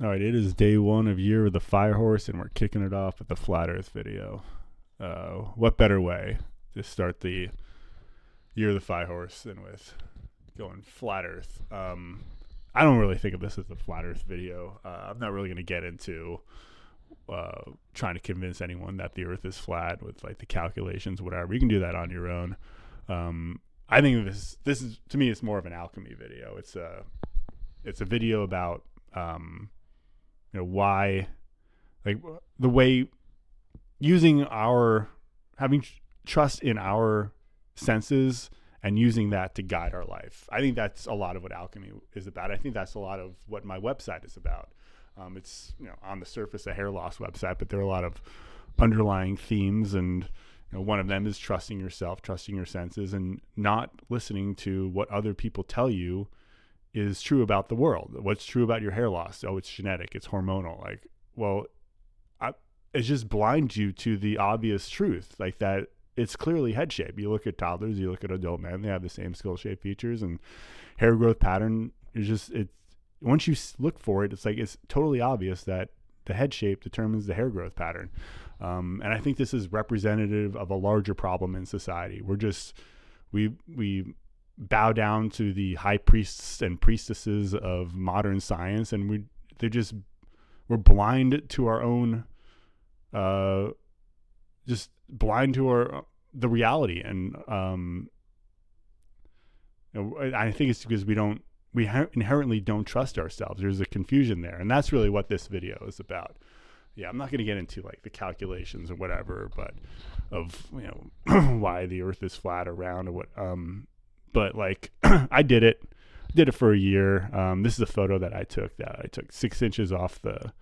All right, it is day one of Year of the Fire Horse, and we're kicking it off with the Flat Earth video. What better way to start the Year of the Fire Horse than with going Flat Earth? I don't really think of this as a Flat Earth video. I'm not really going to get into trying to convince anyone that the Earth is flat with like the calculations, whatever. You can do that on your own. I think this is to me, it's more of an alchemy video. It's a video about why, like the way using our having trust in our senses and using that to guide our life. I think that's a lot of what alchemy is about. I think that's a lot of what my website is about. It's on the surface a hair loss website, but there are a lot of underlying themes, and one of them is trusting yourself, trusting your senses, and not listening to what other people tell you is true about the world. What's true about your hair loss? Oh, it's genetic, it's hormonal. Like, well, it just blinds you to the obvious truth, like that it's clearly head shape. You look at toddlers, you look at adult men, they have the same skull shape features, and hair growth pattern is just, once you look for it, it's like it's totally obvious that the head shape determines the hair growth pattern. And I think this is representative of a larger problem in society. We bow down to the high priests and priestesses of modern science, and we're blind to our own, just blind to the reality. And I think it's because we inherently don't trust ourselves. There's a confusion there, and that's really what this video is about. Yeah, I'm not going to get into like the calculations or whatever, but of why the Earth is flat or round or what. But like I did it for a year. This is a photo that I took 6 inches off the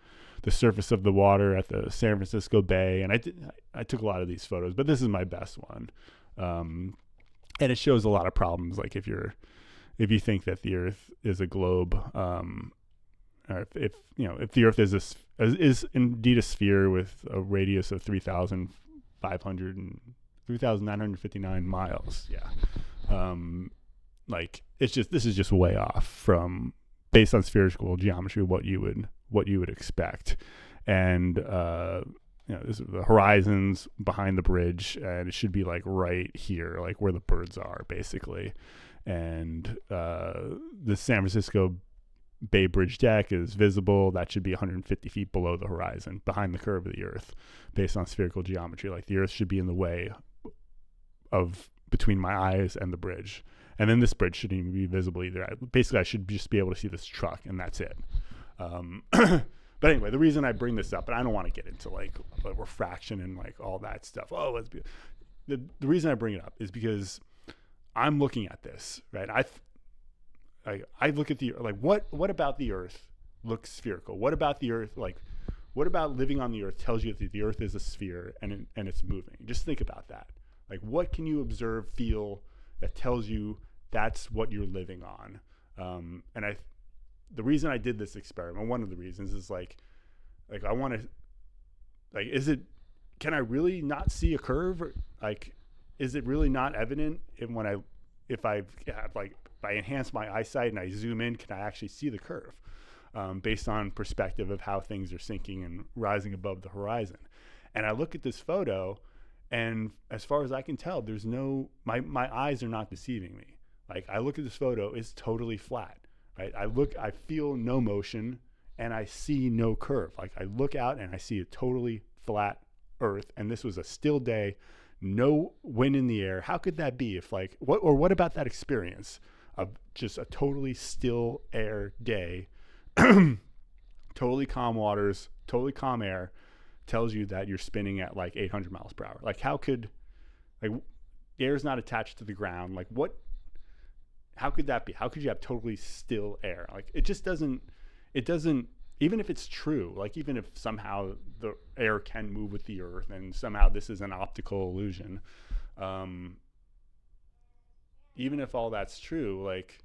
surface of the water at the San Francisco Bay, and I took a lot of these photos, but this is my best one. And it shows a lot of problems, like if you think that the Earth is a globe, or if the Earth is indeed a sphere with a radius of 3,959 miles. Yeah. Like this is just way off from, based on spherical geometry, what you would expect. And this is the horizon's behind the bridge, and it should be like right here, like where the birds are, basically. And the San Francisco Bay Bridge deck is visible. That should be 150 feet below the horizon, behind the curve of the Earth, based on spherical geometry. Like the Earth should be in the way of between my eyes and the bridge. And then this bridge shouldn't even be visible either. Basically, I should just be able to see this truck, and that's it. But anyway, the reason I bring this up, and I don't want to get into like refraction and like all that stuff. The reason I bring it up is because I'm looking at this, right? I look at the, like, what about the Earth looks spherical? What about the Earth, like, what about living on the Earth tells you that the Earth is a sphere and it's moving? Just think about that. Like, what can you observe, feel that tells you that's what you're living on? And the reason I did this experiment, one of the reasons is like I want to, like, can I really not see a curve? Or, like, is it really not evident if I enhance my eyesight and I zoom in, can I actually see the curve based on perspective of how things are sinking and rising above the horizon? And I look at this photo, and as far as I can tell, there's my eyes are not deceiving me. Like, I look at this photo, it's totally flat, right? I feel no motion, and I see no curve. Like, I look out and I see a totally flat Earth, and this was a still day, no wind in the air. How could that be? If like, what about that experience of just a totally still air day, totally calm waters, totally calm air, tells you that you're spinning at like 800 miles per hour? Like, how could, like, the air is not attached to the ground? Like, how could that be? How could you have totally still air? Like, it doesn't, even if it's true, like, even if somehow the air can move with the Earth and somehow this is an optical illusion, even if all that's true, like,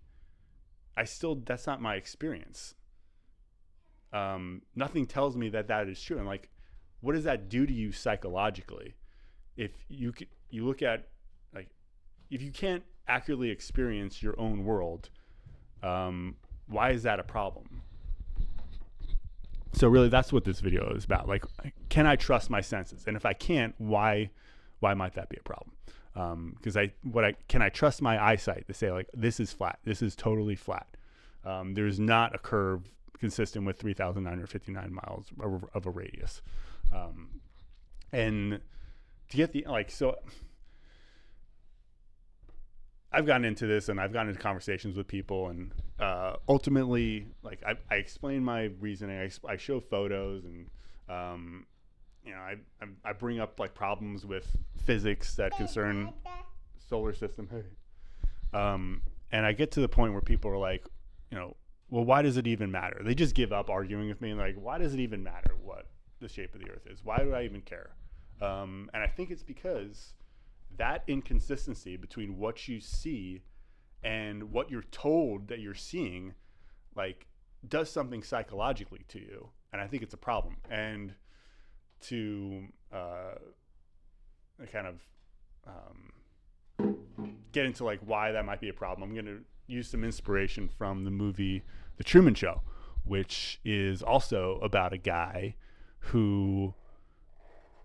that's not my experience. Nothing tells me that is true. And like, what does that do to you psychologically? If you look at, like, if you can't accurately experience your own world, why is that a problem? So really, that's what this video is about. Like, can I trust my senses? And if I can't, why might that be a problem? Because can I trust my eyesight to say, like, this is flat, this is totally flat. There's not a curve consistent with 3,959 miles of a radius. And to get so I've gotten into this, and I've gotten into conversations with people, and ultimately, like, I explain my reasoning. I show photos, and I bring up like problems with physics that concern solar system. And I get to the point where people are like, well, why does it even matter? They just give up arguing with me, and like, why does it even matter what the shape of the Earth is? Why do I even care? And I think it's because that inconsistency between what you see and what you're told that you're seeing, like, does something psychologically to you. And I think it's a problem. And to kind of get into like why that might be a problem, I'm going to use some inspiration from the movie The Truman Show, which is also about a guy who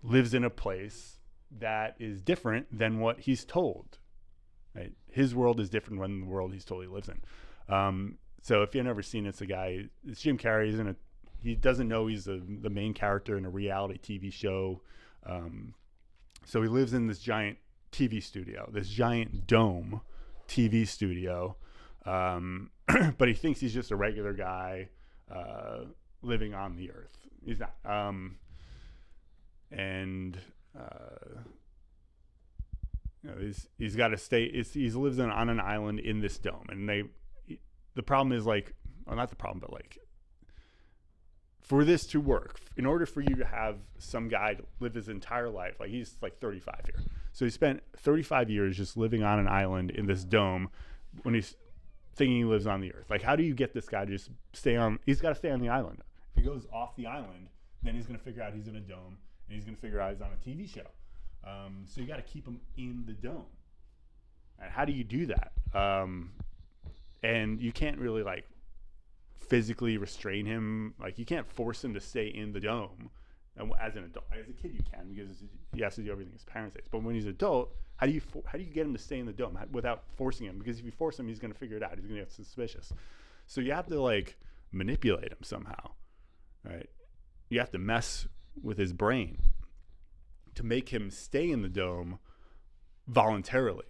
lives in a place that is different than what he's told. Right? His world is different than the world he's told he lives in. So if you've never seen it, it's Jim Carrey. He doesn't know he's the main character in a reality TV show. So he lives in this giant TV studio, this giant dome TV studio. But he thinks he's just a regular guy living on the Earth. He's not. He's got to stay. He lives on an island in this dome, and the problem is like, well, not the problem, but like, for this to work, in order for you to have some guy to live his entire life, like he's like 35 here, so he spent 35 years just living on an island in this dome when he's thinking he lives on the Earth. Like, how do you get this guy to just stay on? He's got to stay on the island. If he goes off the island, then he's going to figure out he's in a dome, and he's going to figure out he's on a TV show. So you got to keep him in the dome. And how do you do that? And you can't really like physically restrain him. Like, you can't force him to stay in the dome. And as an adult, as a kid, you can, because he has to do everything his parents say. But when he's an adult, how do you get him to stay in the dome without forcing him? Because if you force him, he's going to figure it out. He's going to get suspicious. So you have to like manipulate him somehow, right? You have to mess with his brain to make him stay in the dome voluntarily.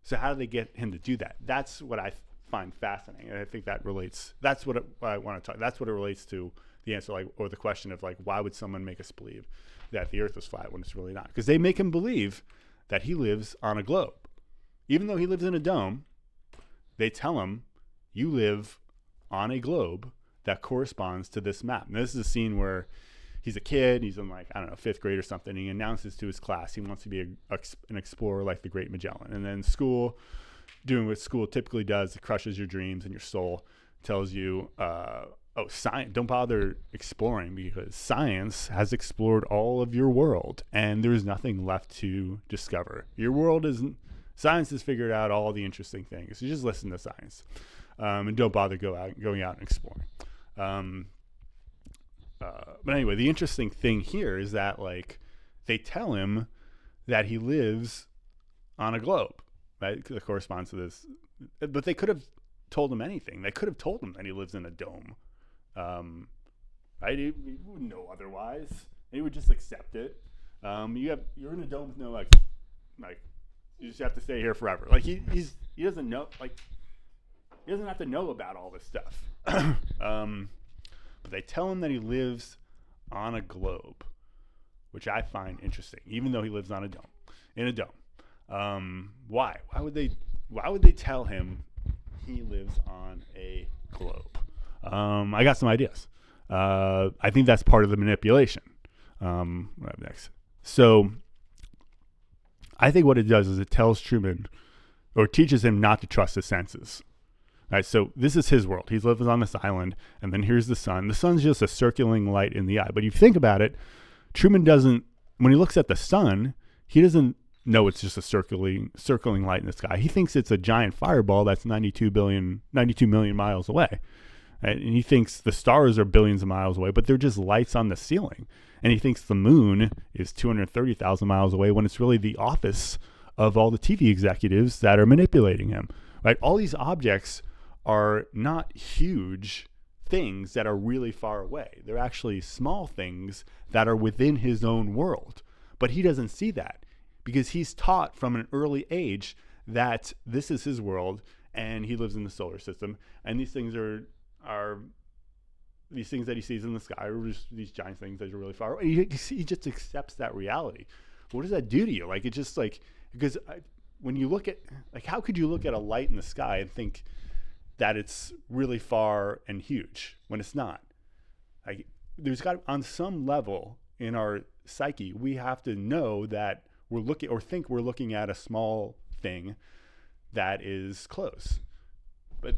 So how do they get him to do that? That's what I find fascinating, and I think that relates. That's what I want to talk. That's what it relates to the answer, like, or the question of like, why would someone make us believe that the Earth is flat when it's really not? Because they make him believe that he lives on a globe, even though he lives in a dome. They tell him, you live on a globe that corresponds to this map. And this is a scene where he's a kid. He's in like, I don't know, 5th grade or something. He announces to his class he wants to be an explorer like the Great Magellan. And then school, doing what school typically does, it crushes your dreams, and your soul tells you, science, don't bother exploring, because science has explored all of your world and there's nothing left to discover. Your world isn't, science has figured out all the interesting things. So just listen to science, and don't bother going out and exploring. But anyway, the interesting thing here is that like they tell him that he lives on a globe, right? That corresponds to this, but they could have told him anything. They could have told him that he lives in a dome. Right? He wouldn't know otherwise. He would just accept it. You're in a dome with no like you just have to stay here forever. Like he doesn't know, like he doesn't have to know about all this stuff. But they tell him that he lives on a globe, which I find interesting, even though he lives on in a dome. Why? Why would they tell him he lives on a globe? I got some ideas. I think that's part of the manipulation. What up next? So I think what it does is it tells Truman, or teaches him, not to trust his senses. All right, so this is his world. He lives on this island, and then here's the sun. The sun's just a circling light in the eye. But if you think about it, Truman doesn't, when he looks at the sun, he doesn't know it's just a circling light in the sky. He thinks it's a giant fireball that's 92 million miles away. right? And he thinks the stars are billions of miles away, but they're just lights on the ceiling. And he thinks the moon is 230,000 miles away when it's really the office of all the TV executives that are manipulating him, right? All these objects are not huge things that are really far away. They're actually small things that are within his own world. But he doesn't see that because he's taught from an early age that this is his world and he lives in the solar system. And these things are these things that he sees in the sky are just these giant things that are really far away. He just accepts that reality. What does that do to you? Like, it's just like, because when you look at, like, how could you look at a light in the sky and think that it's really far and huge when it's not? Like, there's got, on some level in our psyche, we have to know that we're looking, or think we're looking at a small thing that is close, but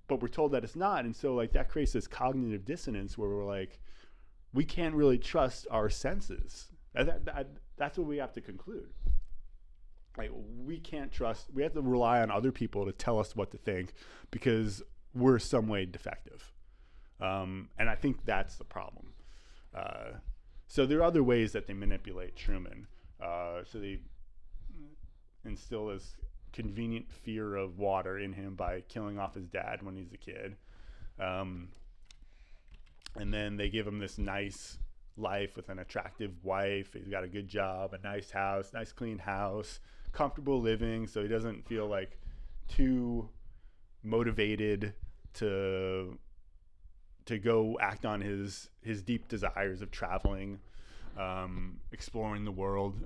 we're told that it's not. And so, like, that creates this cognitive dissonance where we're like, we can't really trust our senses. That's what we have to conclude. Like, we can't trust, we have to rely on other people to tell us what to think because we're some way defective. And I think that's the problem. So there are other ways that they manipulate Truman. So they instill this convenient fear of water in him by killing off his dad when he's a kid. And then they give him this nice life with an attractive wife. He's got a good job, a nice house, nice clean house, comfortable living, so he doesn't feel like too motivated to go act on his deep desires of traveling, exploring the world,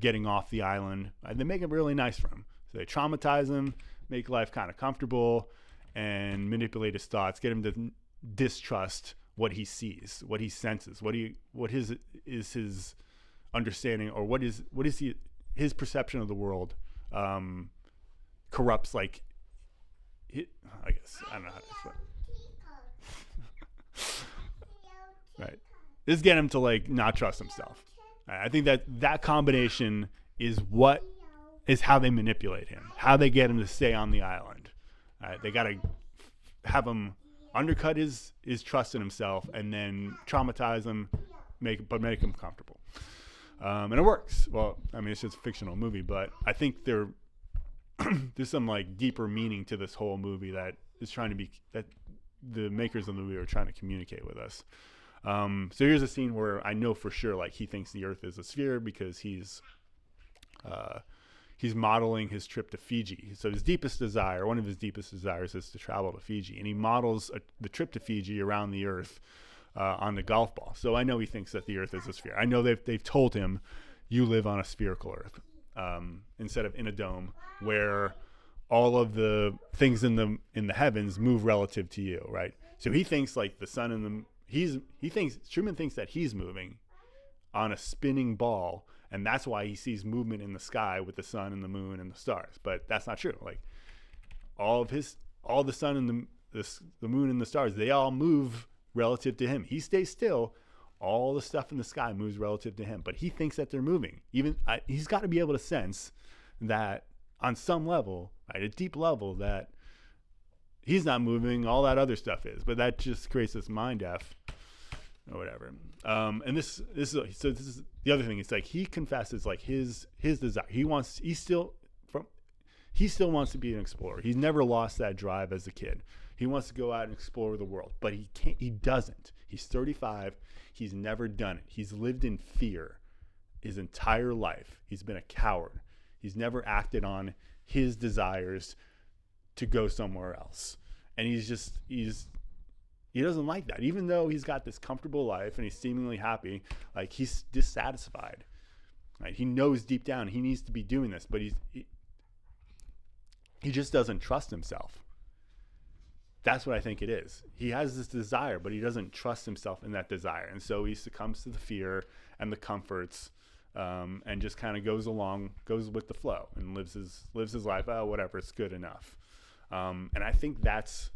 getting off the island. They make it really nice for him. So they traumatize him, make life kind of comfortable, and manipulate his thoughts, get him to distrust what he sees, what he senses, what is his understanding, or what is his perception of the world corrupts, like, I guess, I don't know how to explain. Right. Just get him to, like, not trust himself. I think that combination is how they manipulate him, how they get him to stay on the island. They got to have him undercut his trust in himself and then traumatize him, make him comfortable. And it works. Well, I mean, it's just a fictional movie, but I think there's some, like, deeper meaning to this whole movie that the makers of the movie are trying to communicate with us. So here's a scene where I know for sure, like, he thinks the Earth is a sphere because he's modeling his trip to Fiji. So one of his deepest desires is to travel to Fiji, and he models the trip to Fiji around the Earth on the golf ball. So I know he thinks that the Earth is a sphere. I know they've told him, you live on a spherical Earth instead of in a dome where all of the things in the heavens move relative to you, right? So he thinks, like, the sun and Truman thinks that he's moving on a spinning ball, and that's why he sees movement in the sky with the sun and the moon and the stars. But that's not true. Like, all the sun and the moon and the stars, they all move relative to him. He stays still. All the stuff in the sky moves relative to him, but he thinks that they're moving. He's got to be able to sense that on some level, at a deep level, that he's not moving, all that other stuff is. But that just creates this mind F or whatever. And this is the other thing. It's like he confesses, like, his desire. He still wants to be an explorer. He's never lost that drive as a kid. He wants to go out and explore the world, but he doesn't. He's 35. He's never done it. He's lived in fear his entire life. He's been a coward. He's never acted on his desires to go somewhere else. And he doesn't like that. Even though he's got this comfortable life and he's seemingly happy, like, he's dissatisfied. Right? He knows deep down he needs to be doing this, but he just doesn't trust himself. That's what I think it is. He has this desire, but he doesn't trust himself in that desire. And so he succumbs to the fear and the comforts, and just kind of goes with the flow and lives his life. Oh, whatever, it's good enough. And I think that's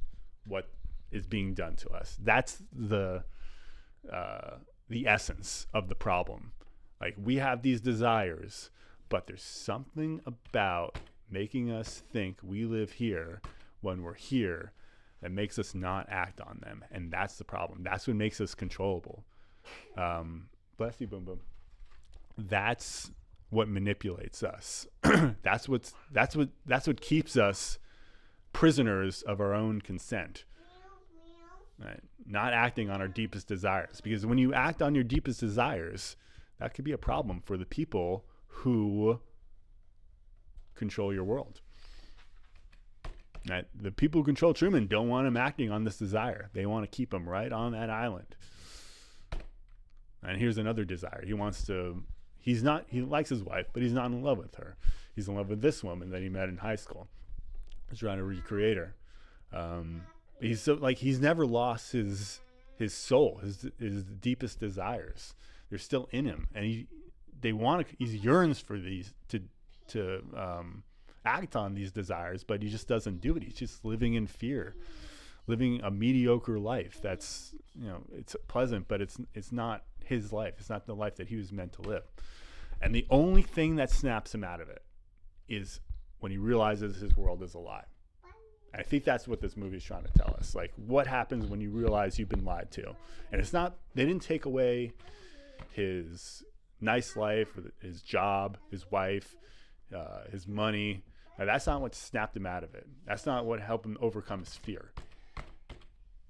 what is being done to us. That's the essence of the problem. Like, we have these desires, but there's something about making us think we live here when we're here that makes us not act on them. And that's the problem. That's what makes us controllable. Bless you, Boom Boom. That's what manipulates us. That's what keeps us prisoners of our own consent. Right? Not acting on our deepest desires. Because when you act on your deepest desires, that could be a problem for the people who control your world. Right? The people who control Truman don't want him acting on this desire. They want to keep him right on that island. And here's another desire. He likes his wife, but he's not in love with her. He's in love with this woman that he met in high school. He's trying to recreate her. He's never lost his soul, his deepest desires. They're still in him, and he yearns for these to act on these desires, but he just doesn't do it. He's just living in fear, living a mediocre life. That's, it's pleasant, but it's not his life. It's not the life that he was meant to live. And the only thing that snaps him out of it is when he realizes his world is a lie. And I think that's what this movie is trying to tell us. Like, what happens when you realize you've been lied to? And it's not, they didn't take away his nice life, his job, his wife, his money. Now, that's not what snapped him out of it. That's not what helped him overcome his fear.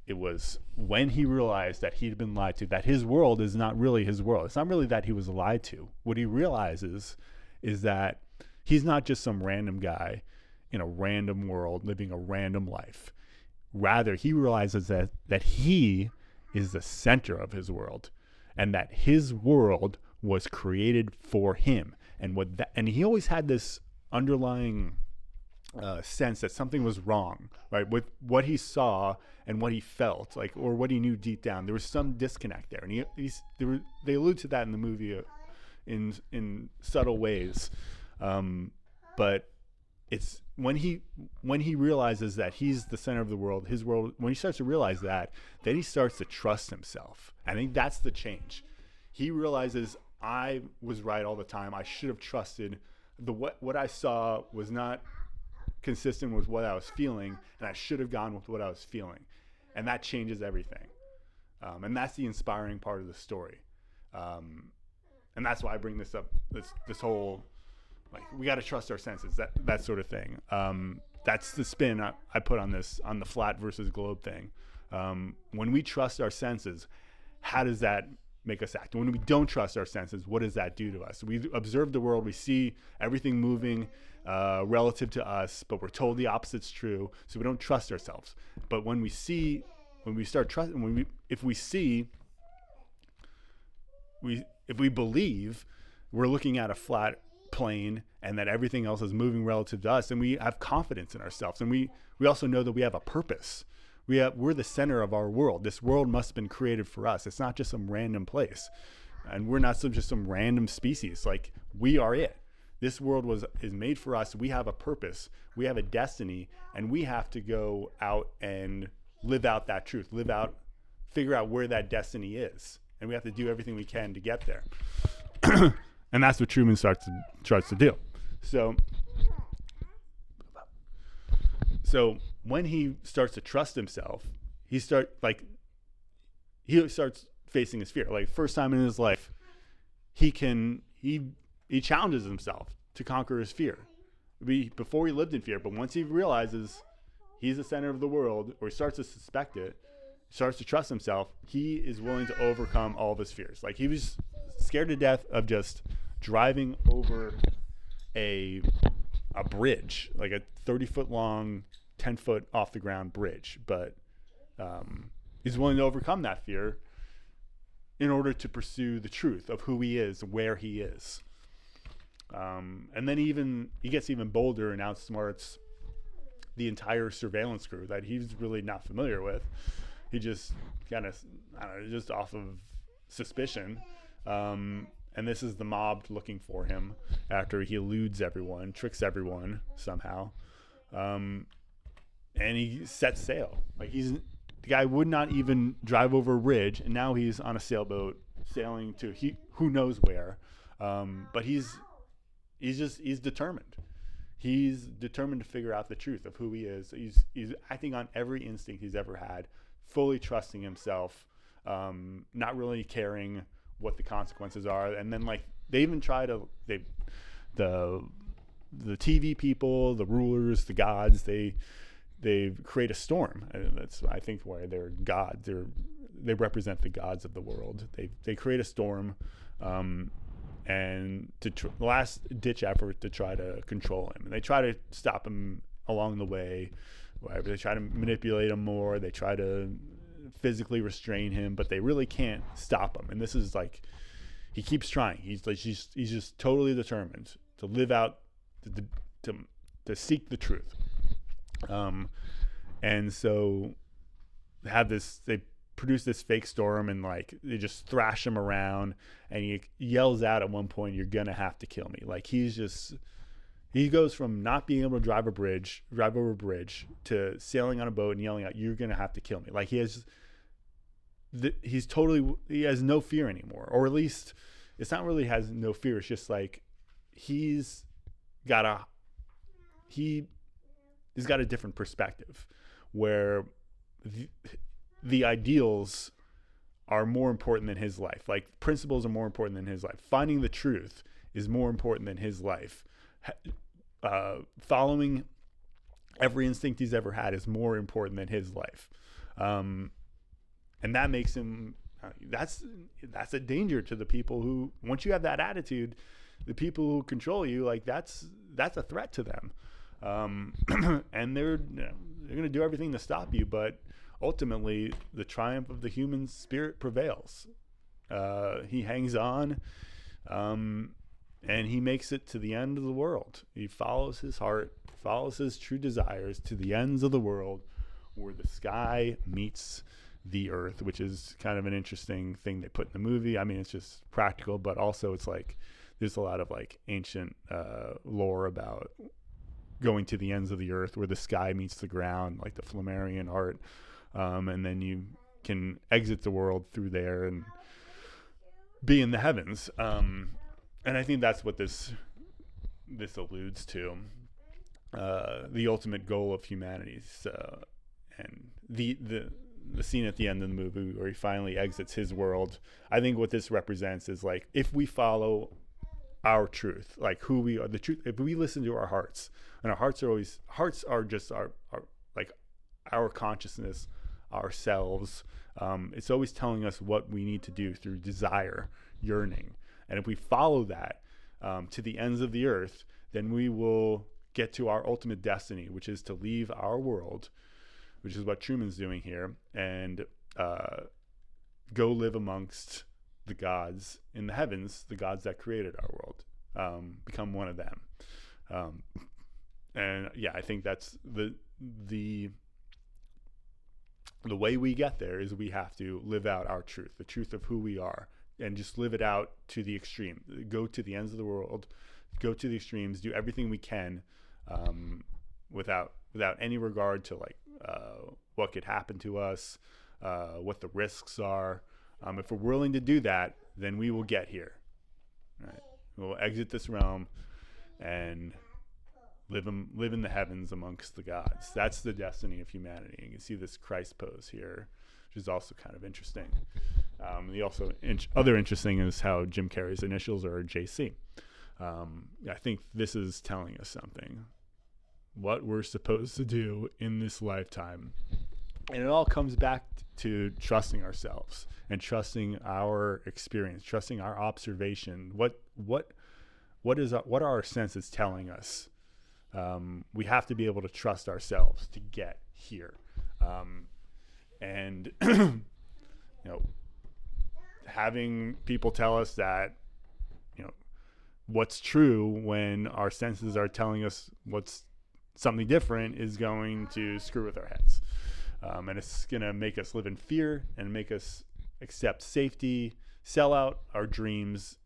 It was when he realized that he'd been lied to, that his world is not really his world. It's not really that he was lied to. What he realizes is that he's not just some random guy in a random world living a random life. Rather, he realizes that he is the center of his world, and that his world was created for him. And he always had this underlying sense that something was wrong, right, with what he saw and what he felt, like, or what he knew deep down. There was some disconnect there, and they allude to that in the movie in subtle ways, but it's when he realizes that he's the center of the world, his world. When he starts to realize that, then he starts to trust himself. I think that's the change. He realizes, I was right all the time. I should have trusted. What I saw was not consistent with what I was feeling, and I should have gone with what I was feeling. And that changes everything. And that's the inspiring part of the story. And that's why I bring this up, this whole, like, we got to trust our senses, that sort of thing. That's the spin I put on this, on the flat versus globe thing. When we trust our senses, how does that make us act? When we don't trust our senses, what does that do to us? We observe the world, we see everything moving relative to us, but we're told the opposite's true, so we don't trust ourselves. But when we start trusting, if we believe we're looking at a flat plane and that everything else is moving relative to us, and we have confidence in ourselves, and we also know that we have a purpose. We're the center of our world. This world must have been created for us. It's not just some random place, and we're not just some random species. Like, we are it. This world is made for us. We have a purpose. We have a destiny, and we have to go out and live out that truth. Figure out where that destiny is, and we have to do everything we can to get there. And that's what Truman starts to do. So when he starts to trust himself, he starts facing his fear. Like, first time in his life, he challenges himself to conquer his fear. Before he lived in fear, but once he realizes he's the center of the world, or he starts to suspect it, starts to trust himself, he is willing to overcome all of his fears. Like, he was scared to death of just driving over a bridge, like a 30-foot long, 10-foot off the ground bridge, but he's willing to overcome that fear in order to pursue the truth of who he is, where he is. And then he gets even bolder and outsmarts the entire surveillance crew that he's really not familiar with. He just kind of, just off of suspicion. And this is the mob looking for him after he eludes everyone, tricks everyone somehow. And he sets sail. Like, the guy would not even drive over a bridge, and now he's on a sailboat sailing to who knows where. But he's determined. He's determined to figure out the truth of who he is. He's acting on every instinct he's ever had, fully trusting himself, not really caring what the consequences are. And then like they even try to the TV people, the rulers, the gods, they create a storm. And that's, I think, why they're gods. They represent the gods of the world. They create a storm, and last ditch effort to try to control him. And they try to stop him along the way. Whatever. They try to manipulate him more. They try to physically restrain him, but they really can't stop him. And this is like, he keeps trying. He's just totally determined to live out, to seek the truth. And so they produce this fake storm, and like they just thrash him around, and he yells out at one point, "You're gonna have to kill me." Like he goes from not being able to drive over a bridge to sailing on a boat and yelling out, "You're gonna have to kill me." Like he has no fear anymore, or at least it's not really has no fear. It's just like he's got a different perspective where the ideals are more important than his life. Like principles are more important than his life. Finding the truth is more important than his life. Following every instinct he's ever had is more important than his life. And that makes him, that's a danger to the people who, once you have that attitude, the people who control you, like that's a threat to them. And they're going to do everything to stop you, but ultimately the triumph of the human spirit prevails. He hangs on, and he makes it to the end of the world. He follows his heart, follows his true desires to the ends of the world, where the sky meets the earth, which is kind of an interesting thing they put in the movie. I mean, it's just practical, but also it's like there's a lot of like ancient lore about going to the ends of the earth where the sky meets the ground, like the Flammarion art. And then you can exit the world through there and be in the heavens. And I think that's what this alludes to, the ultimate goal of humanity. And the scene at the end of the movie where he finally exits his world, I think what this represents is like, if we follow our truth, like who we are, the truth, if we listen to our hearts, and our hearts are just our like our consciousness, ourselves. It's always telling us what we need to do through desire, yearning. And if we follow that to the ends of the earth, then we will get to our ultimate destiny, which is to leave our world, which is what Truman's doing here, and go live amongst the gods in the heavens, the gods that created our world, become one of them. And yeah, I think that's the way we get there is we have to live out our truth, the truth of who we are, and just live it out to the extreme. Go to the ends of the world, go to the extremes, do everything we can, without any regard to like what could happen to us, what the risks are. If we're willing to do that, then we will get here. Right? We'll exit this realm and live in the heavens amongst the gods. That's the destiny of humanity. You can see this Christ pose here, which is also kind of interesting. The also other interesting is how Jim Carrey's initials are JC. I think this is telling us something, what we're supposed to do in this lifetime. And it all comes back to trusting ourselves and trusting our experience, trusting our observation. What are our senses telling us? We have to be able to trust ourselves to get here. And having people tell us that, what's true when our senses are telling us what's something different is going to screw with our heads. And it's going to make us live in fear and make us accept safety, sell out our dreams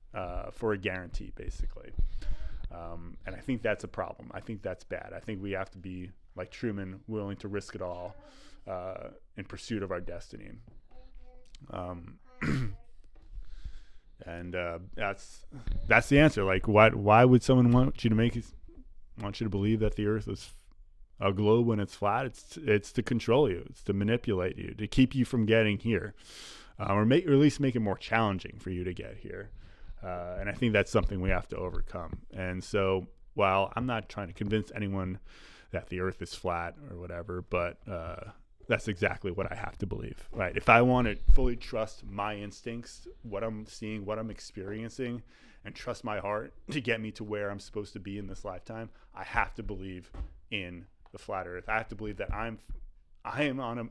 for a guarantee, basically. And I think that's a problem. I think that's bad. I think we have to be, like Truman, willing to risk it all in pursuit of our destiny. And that's the answer. Like, why would someone want you to I want you to believe that the earth is a globe when it's flat. It's to control you. It's to manipulate you, to keep you from getting here, or at least make it more challenging for you to get here. And I think that's something we have to overcome. And so while I'm not trying to convince anyone that the earth is flat or whatever, but that's exactly what I have to believe, right? If I want to fully trust my instincts, what I'm seeing, what I'm experiencing, and trust my heart to get me to where I'm supposed to be in this lifetime, I have to believe in the flat earth. I have to believe that I am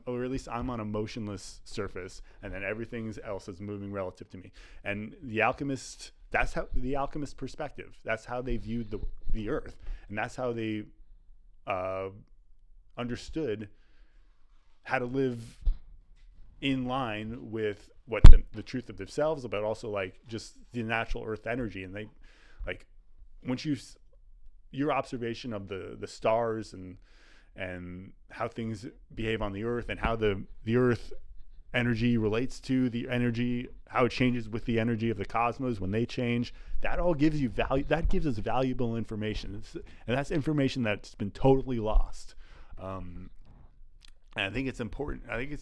or at least I'm on a motionless surface, and then everything else is moving relative to me. And that's how the alchemist perspective, that's how they viewed the earth, and that's how they understood how to live in line with what the truth of themselves, but also like just the natural earth energy. And they like, once your observation of the stars and how things behave on the earth, and how the earth energy relates to the energy, how it changes with the energy of the cosmos when they change, that all gives you value. That gives us valuable information, and that's information that's been totally lost. And I think it's important. I think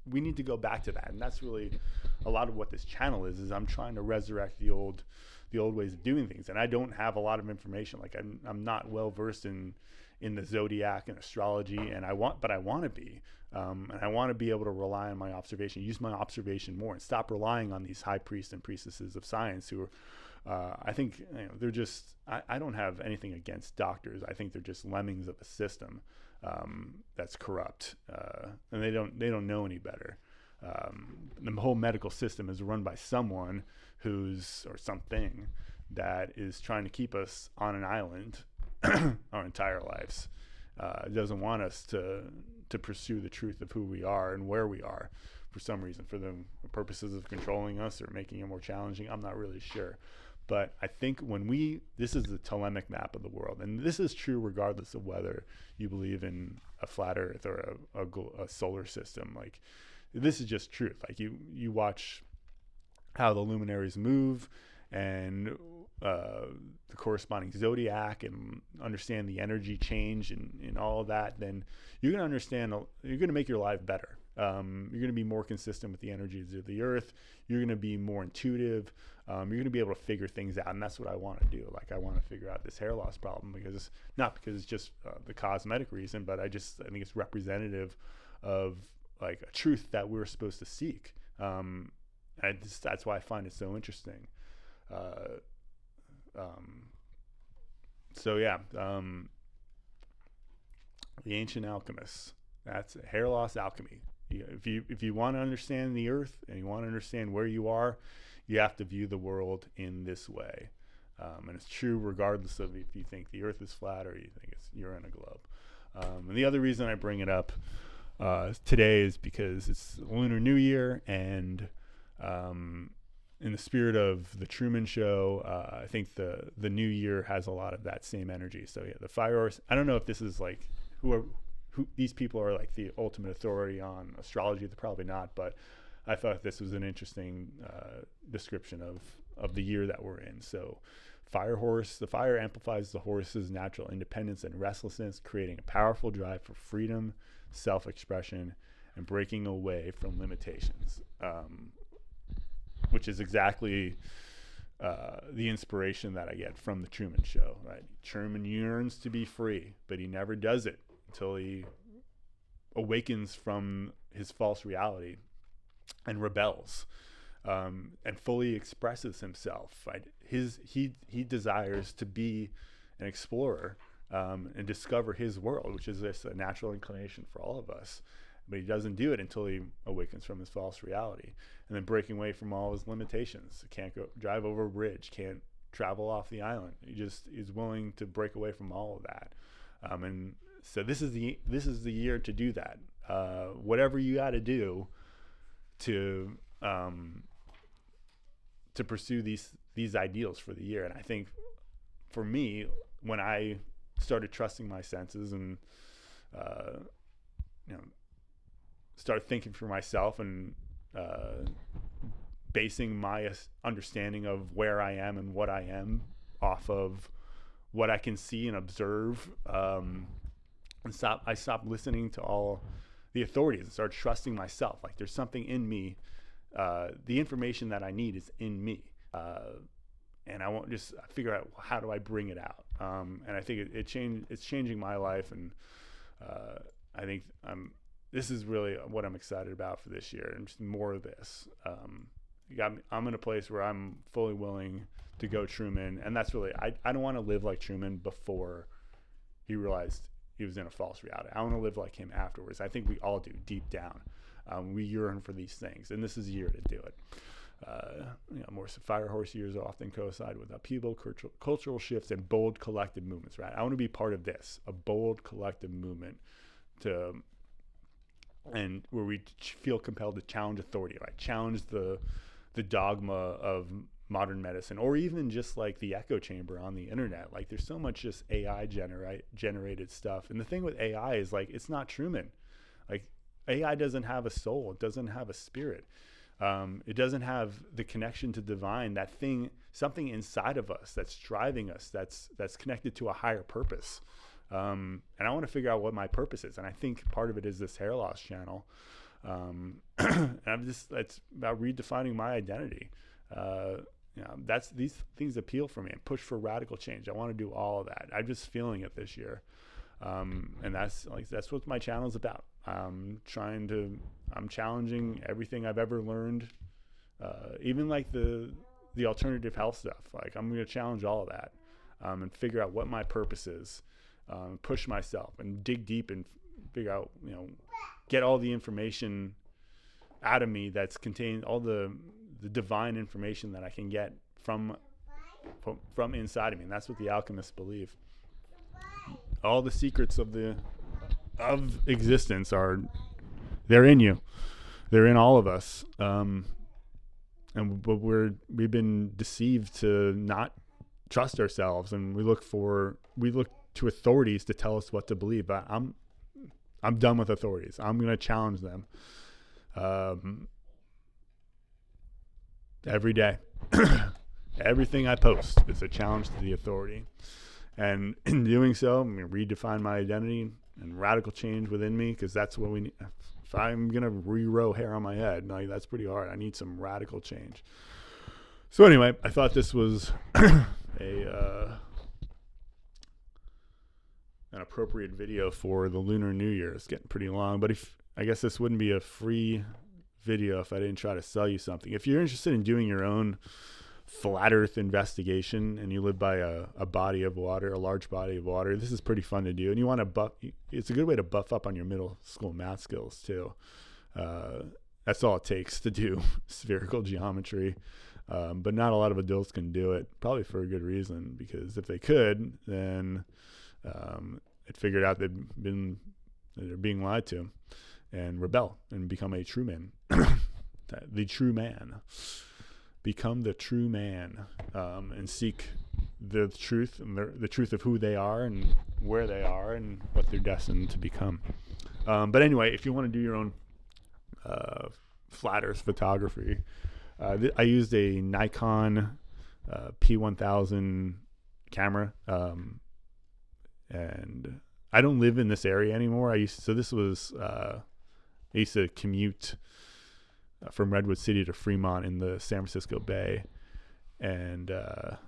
we need to go back to that, and that's really a lot of what this channel is I'm trying to resurrect the old ways of doing things. And I don't have a lot of information. Like I'm not well versed in the zodiac and astrology, but I want to be, and I want to be able to rely on my observation, use my observation more, and stop relying on these high priests and priestesses of science who are, I think, they're just. I don't have anything against doctors. I think they're just lemmings of a system that's corrupt, and they don't know any better. The whole medical system is run by someone or something that is trying to keep us on an island our entire lives. It doesn't want us to pursue the truth of who we are and where we are for some reason, for the purposes of controlling us or making it more challenging. I'm not really sure. But I think this is the Ptolemaic map of the world, and this is true regardless of whether you believe in a flat earth or a solar system. Like, this is just truth. Like, you watch how the luminaries move and the corresponding zodiac, and understand the energy change and all of that, then you're going to make your life better. You're going to be more consistent with the energies of the earth. You're going to be more intuitive. You're going to be able to figure things out. And that's what I want to do. Like, I want to figure out this hair loss problem, not because it's just the cosmetic reason, but I think it's representative of like a truth that we're supposed to seek. That's why I find it so interesting. The ancient alchemists, that's hair loss alchemy. If you want to understand the earth and you want to understand where you are, you have to view the world in this way. And it's true regardless of if you think the earth is flat or you think you're in a globe. And the other reason I bring it up today is because it's Lunar New Year, and in the spirit of the Truman Show, I think the new year has a lot of that same energy. So yeah, the fire horse. I don't know if this is like who these people are, like the ultimate authority on astrology. They're probably not, but I thought this was an interesting description of the year that we're in. So the fire amplifies the horse's natural independence and restlessness, creating a powerful drive for freedom, self-expression, and breaking away from limitations, which is exactly the inspiration that I get from the Truman Show. Right? Truman yearns to be free, but he never does it until he awakens from his false reality and rebels, and fully expresses himself. Right? He desires to be an explorer, and discover his world, which is just a natural inclination for all of us. But he doesn't do it until he awakens from his false reality, and then breaking away from all his limitations. Can't drive over a bridge, can't travel off the island. He just is willing to break away from all of that. And so this is the year to do that. Whatever you got to do to pursue these ideals for the year. And I think for me, when I started trusting my senses and start thinking for myself and basing my understanding of where I am and what I am off of what I can see and observe, and I stopped listening to all the authorities and started trusting myself. Like there's something in me. The information that I need is in me. And I won't just figure out how do I bring it out. And I think it's changing my life. And I think this is really what I'm excited about for this year, and just more of this. I'm in a place where I'm fully willing to go Truman. And that's really, I don't want to live like Truman before he realized he was in a false reality. I want to live like him afterwards. I think we all do deep down. We yearn for these things, and this is a year to do it. More fire horse years often coincide with upheaval, cultural shifts, and bold collective movements, right? I want to be part of this, a bold collective movement and where we feel compelled to challenge authority, right? Challenge the dogma of modern medicine, or even just like the echo chamber on the internet. Like there's so much just AI generated stuff. And the thing with AI is like, it's not Truman. Like AI doesn't have a soul. It doesn't have a spirit. It doesn't have the connection to divine, that thing, something inside of us that's driving us, that's connected to a higher purpose. And I want to figure out what my purpose is. And I think part of it is this hair loss channel. And it's about redefining my identity. These things appeal for me and push for radical change. I want to do all of that. I'm just feeling it this year. And that's what my channel is about. I'm challenging everything I've ever learned, even like the alternative health stuff. Like I'm going to challenge all of that, and figure out what my purpose is, push myself and dig deep and figure out, get all the information out of me that's contained, all the divine information that I can get from inside of me. And that's what the alchemists believe. All the secrets of existence they're in you. They're in all of us. But we've been deceived to not trust ourselves, and we look to authorities to tell us what to believe. But I'm done with authorities. I'm going to challenge them. Every day. Everything I post is a challenge to the authority. And in doing so, I'm going to redefine my identity and radical change within me, because that's what we need. If I'm going to regrow hair on my head, that's pretty hard. I need some radical change. So anyway, I thought this was an appropriate video for the Lunar New Year. It's getting pretty long, but I guess this wouldn't be a free video if I didn't try to sell you something. If you're interested in doing your own flat earth investigation and you live by a body of water, a large body of water, this is pretty fun to do. And you want to it's a good way to buff up on your middle school math skills too. That's all it takes to do spherical geometry. But not a lot of adults can do it, probably for a good reason, because if they could, then it figured out they're being lied to and rebel and become a true man. The true man. Become the true man, and seek the truth and the truth of who they are and where they are and what they're destined to become. But anyway, if you want to do your own flat earth photography, I used a Nikon P1000 camera, and I don't live in this area anymore. I used to commute from Redwood City to Fremont in the San Francisco Bay, and I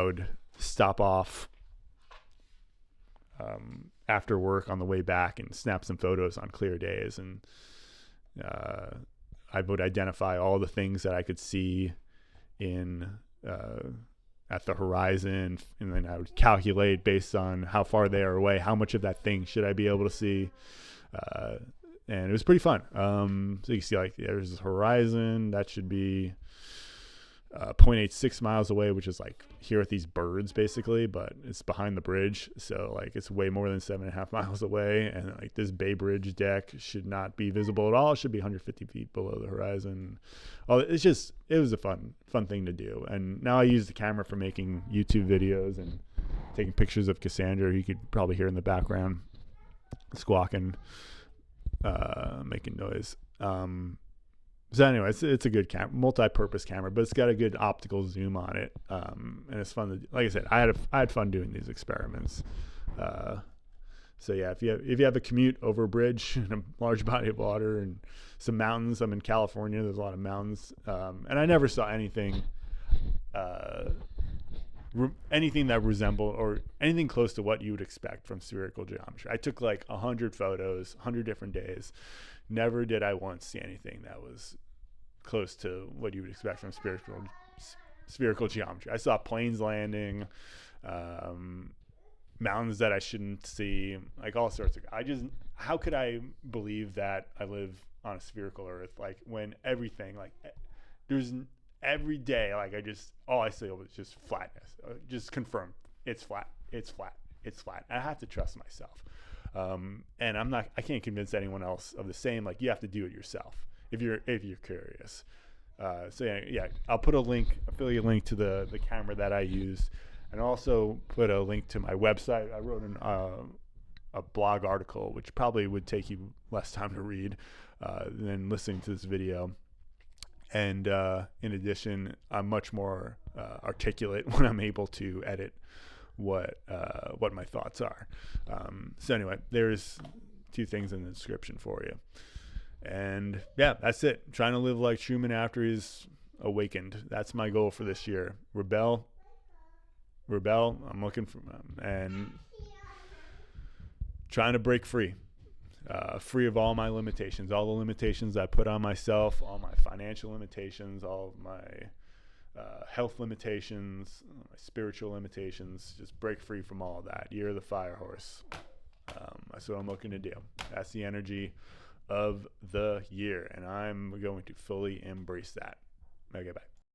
would stop off after work on the way back and snap some photos on clear days, and I would identify all the things that I could see at the horizon, and then I would calculate based on how far they are away, how much of that thing should I be able to see. And it was pretty fun. So you can see, like, there's the horizon. That should be 0.86 miles away, which is like here with these birds, basically, but it's behind the bridge. So, like, it's way more than 7.5 miles away. And, like, this Bay Bridge deck should not be visible at all. It should be 150 feet below the horizon. It was a fun thing to do. And now I use the camera for making YouTube videos and taking pictures of Cassandra. You could probably hear in the background squawking. Making noise. So anyway, it's a good camera, multi-purpose camera, but it's got a good optical zoom on it, and it's fun to, like I said, I had fun doing these experiments. So yeah, if you have a commute over a bridge and a large body of water and some mountains, I'm in California. There's a lot of mountains, and I never saw anything that resembled or anything close to what you would expect from spherical geometry. I took like 100 photos, 100 different days. Never did I once see anything that was close to what you would expect from spherical geometry. I saw planes landing, mountains that I shouldn't see, like all sorts of. How could I believe that I live on a spherical Earth? Like when everything, like there's every day, like all I see was just flatness. Just confirm it's flat, it's flat, it's flat. I have to trust myself, and I can't convince anyone else of the same. Like you have to do it yourself if you're curious. So yeah, I'll put affiliate link to the camera that I use. And also put a link to my website. I wrote a blog article, which probably would take you less time to read than listening to this video. And in addition, I'm much more articulate when I'm able to edit what my thoughts are. So anyway, there's 2 things in the description for you. And yeah, that's it. I'm trying to live like Truman after he's awakened. That's my goal for this year. Rebel. I'm looking for and trying to break free of all my limitations, all the limitations I put on myself, all my financial limitations, all of my health limitations, my spiritual limitations. Just break free from all of that. Year of the fire horse. That's what I'm looking to do. That's the energy of the year, and I'm going to fully embrace that. Okay, bye.